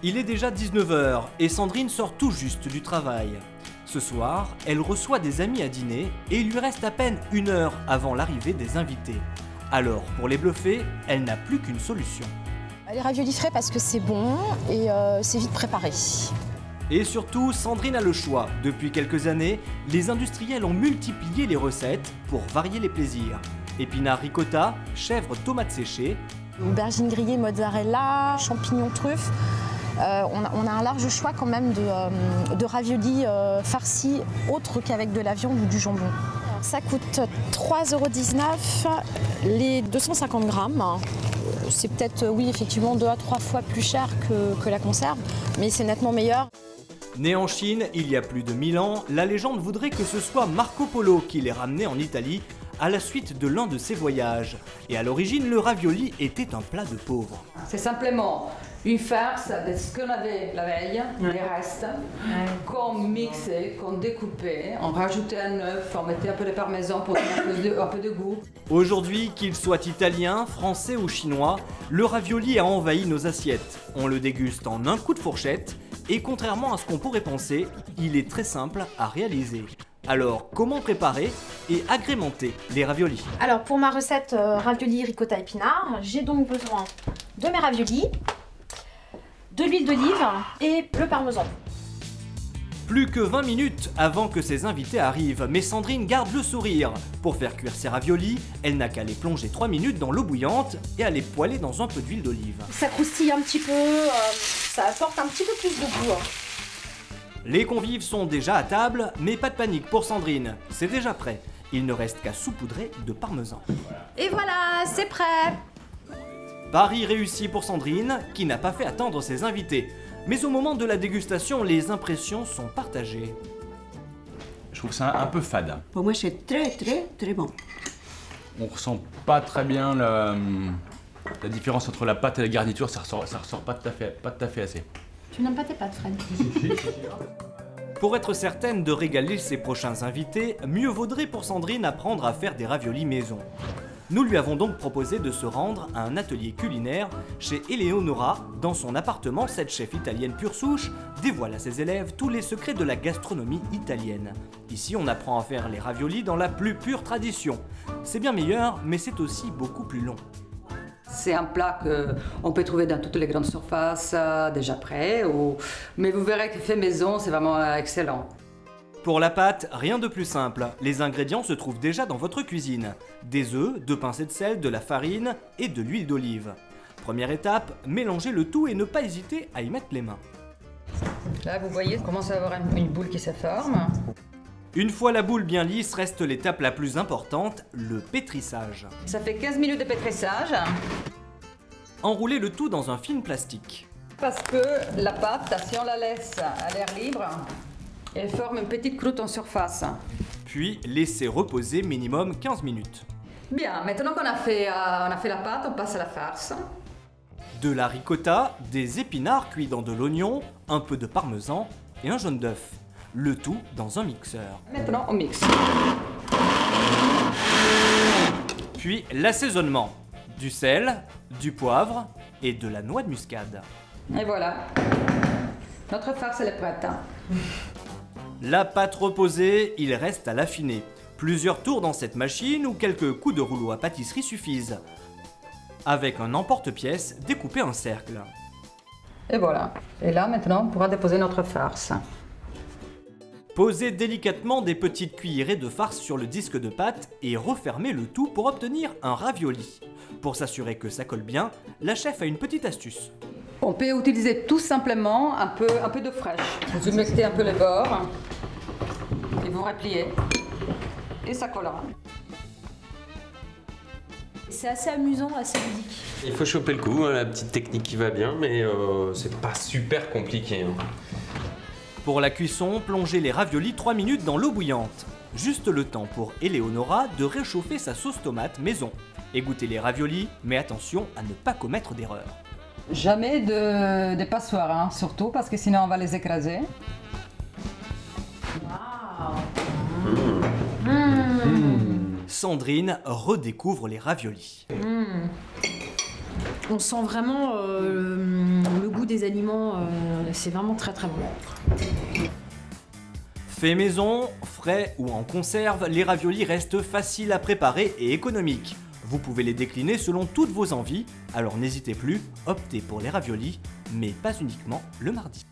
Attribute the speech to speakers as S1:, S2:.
S1: Il est déjà 19 h et Sandrine sort tout juste du travail. Ce soir, elle reçoit des amis à dîner et il lui reste à peine 1 heure avant l'arrivée des invités. Alors, pour les bluffer, elle n'a plus qu'une solution.
S2: Les raviolis frais parce que c'est bon et c'est vite préparé.
S1: Et surtout, Sandrine a le choix. Depuis quelques années, les industriels ont multiplié les recettes pour varier les plaisirs. Épinards ricotta, chèvres tomates séchées,
S2: Aubergines grillées, mozzarella, champignons truffes. On a un large choix quand même de raviolis farcis autres qu'avec de la viande ou du jambon. Ça coûte 3,19 € les 250 grammes. C'est peut-être, oui, effectivement 2 à 3 fois plus cher que la conserve, mais c'est nettement meilleur.
S1: Né en Chine il y a plus de 1000 ans, la légende voudrait que ce soit Marco Polo qui l'ait ramené en Italie à la suite de l'un de ses voyages. Et à l'origine, le ravioli était un plat de pauvres.
S3: C'est simplement une farce de ce qu'on avait la veille, les restes, qu'on mixait, qu'on découpait, on rajoutait un œuf, on mettait un peu de parmesan pour donner un peu de goût.
S1: Aujourd'hui, qu'il soit italien, français ou chinois, le ravioli a envahi nos assiettes. On le déguste en un coup de fourchette et contrairement à ce qu'on pourrait penser, il est très simple à réaliser. Alors, comment préparer et agrémenter les raviolis?
S2: Alors, pour ma recette ravioli ricotta épinards, j'ai donc besoin de mes raviolis, de l'huile d'olive et le parmesan.
S1: Plus que 20 minutes avant que ses invités arrivent, mais Sandrine garde le sourire. Pour faire cuire ses raviolis, elle n'a qu'à les plonger 3 minutes dans l'eau bouillante et à les poêler dans un peu d'huile d'olive.
S2: Ça croustille un petit peu, ça apporte un petit peu plus de goût.
S1: Les convives sont déjà à table, mais pas de panique pour Sandrine, c'est déjà prêt. Il ne reste qu'à saupoudrer de parmesan.
S2: Et voilà, c'est prêt!
S1: Pari réussi pour Sandrine, qui n'a pas fait attendre ses invités. Mais au moment de la dégustation, les impressions sont partagées.
S4: Je trouve ça un peu fade.
S5: Pour moi, c'est très bon.
S4: On ressent pas très bien la différence entre la pâte et la garniture, ça ressort pas tout à fait assez.
S2: Tu n'aimes pas tes pâtes, Fred?
S1: Pour être certaine de régaler ses prochains invités, mieux vaudrait pour Sandrine apprendre à faire des raviolis maison. Nous lui avons donc proposé de se rendre à un atelier culinaire chez Eleonora. Dans son appartement, cette chef italienne pure souche dévoile à ses élèves tous les secrets de la gastronomie italienne. Ici, on apprend à faire les raviolis dans la plus pure tradition. C'est bien meilleur, mais c'est aussi beaucoup plus long.
S3: C'est un plat qu'on peut trouver dans toutes les grandes surfaces, déjà prêt, mais vous verrez que fait maison, c'est vraiment excellent.
S1: Pour la pâte, rien de plus simple. Les ingrédients se trouvent déjà dans votre cuisine. Des œufs, 2 pincées de sel, de la farine et de l'huile d'olive. Première étape, mélangez le tout et ne pas hésiter à y mettre les mains.
S3: Là, vous voyez, on commence à avoir une boule qui se forme.
S1: Une fois la boule bien lisse, reste l'étape la plus importante, le pétrissage.
S3: Ça fait 15 minutes de pétrissage.
S1: Enroulez le tout dans un film plastique.
S3: Parce que la pâte, si on la laisse à l'air libre, elle forme une petite croûte en surface.
S1: Puis laissez reposer minimum 15 minutes.
S3: Bien, maintenant qu'on a fait la pâte, on passe à la farce.
S1: De la ricotta, des épinards cuits dans de l'oignon, un peu de parmesan et un jaune d'œuf. Le tout dans un mixeur.
S3: Maintenant, on mixe.
S1: Puis l'assaisonnement. Du sel, du poivre et de la noix de muscade.
S3: Et voilà. Notre farce, elle est prête.
S1: La pâte reposée, il reste à l'affiner. Plusieurs tours dans cette machine ou quelques coups de rouleau à pâtisserie suffisent. Avec un emporte-pièce, découpez un cercle.
S3: Et voilà. Et là, maintenant, on pourra déposer notre farce.
S1: Posez délicatement des petites cuillerées de farce sur le disque de pâte et refermez le tout pour obtenir un ravioli. Pour s'assurer que ça colle bien, la chef a une petite astuce.
S3: On peut utiliser tout simplement un peu d'eau fraîche. Vous humectez un peu les bords et vous repliez et ça collera.
S2: C'est assez amusant, assez ludique.
S6: Il faut choper le coup, la petite technique qui va bien, mais c'est pas super compliqué. Hein.
S1: Pour la cuisson, plongez les raviolis 3 minutes dans l'eau bouillante. Juste le temps pour Eleonora de réchauffer sa sauce tomate maison. Égouttez les raviolis, mais attention à ne pas commettre d'erreur.
S3: Jamais de passoires, hein, surtout parce que sinon on va les écraser.
S1: Sandrine redécouvre les raviolis.
S7: On sent vraiment le goût des aliments, c'est vraiment très très bon.
S1: Fait maison, frais ou en conserve, les raviolis restent faciles à préparer et économiques. Vous pouvez les décliner selon toutes vos envies, alors n'hésitez plus, optez pour les raviolis, mais pas uniquement le mardi.